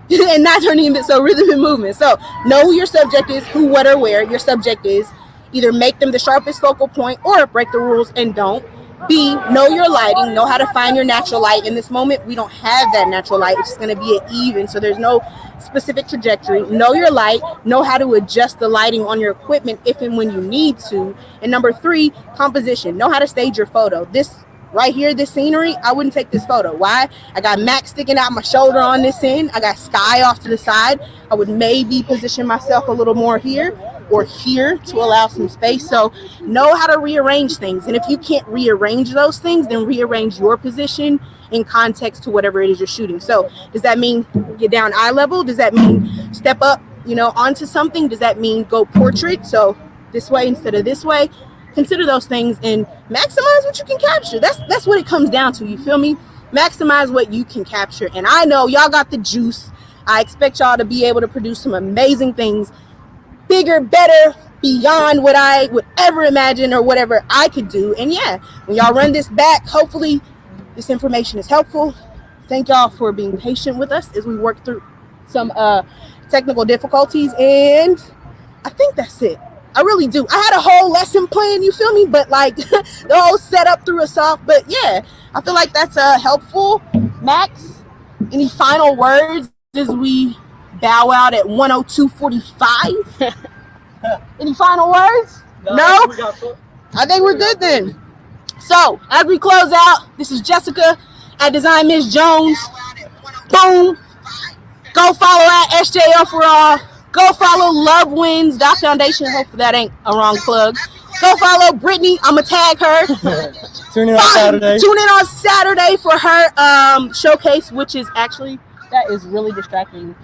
And not turning into so rhythm and movement. So know who your subject is, who, what, or where your subject is. Either make them the sharpest focal point or break the rules and don't. B, know your lighting, know how to find your natural light. In this moment, we don't have that natural light. It's going to be an even, so there's no specific trajectory. Know your light, know how to adjust the lighting on your equipment if and when you need to. And number 3, composition. Know how to stage your photo. This right here, this scenery, I wouldn't take this photo. Why? I got Max sticking out my shoulder on this end. I got sky off to the side. I would maybe position myself a little more here or here to allow some space. So know how to rearrange things. And if you can't rearrange those things, then rearrange your position in context to whatever it is you're shooting. So does that mean get down eye level? Does that mean step up, onto something? Does that mean go portrait? So this way instead of this way? Consider those things and maximize what you can capture. That's what it comes down to. You feel me? Maximize what you can capture. And I know y'all got the juice. I expect y'all to be able to produce some amazing things, bigger, better, beyond what I would ever imagine or whatever I could do. And yeah, when y'all run this back, hopefully this information is helpful. Thank y'all for being patient with us as we work through some technical difficulties. And I think that's it. I really do. I had a whole lesson plan, you feel me? But like the whole setup threw us off. But yeah, I feel like that's helpful. Max, any final words as we bow out at 102:45? Any final words? No? I think we're good then. So as we close out, this is Jessika at Design Miss Jones. Boom. Go follow at SJL for All. Go follow Love Wins Foundation. Hopefully that ain't a wrong plug. Go follow Brittany. I'm gonna tag her. Tune in on Saturday. Tune in on Saturday for her showcase, which is actually that is really distracting.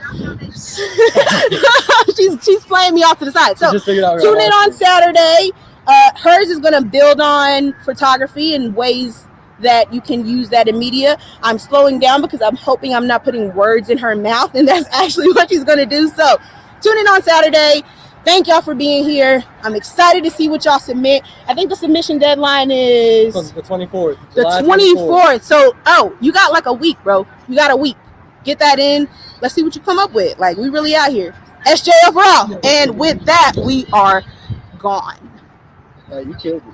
she's playing me off to the side. So tune in on Saturday. Hers is gonna build on photography in ways that you can use that in media. I'm slowing down because I'm hoping I'm not putting words in her mouth, and that's actually what she's gonna do. So tune in on Saturday. Thank y'all for being here. I'm excited to see what y'all submit. I think the submission deadline is the 24th. The 24th. So, you got like a week, bro. You got a week. Get that in. Let's see what you come up with. Like, we really out here. SJL for All. And with that, we are gone. You killed it.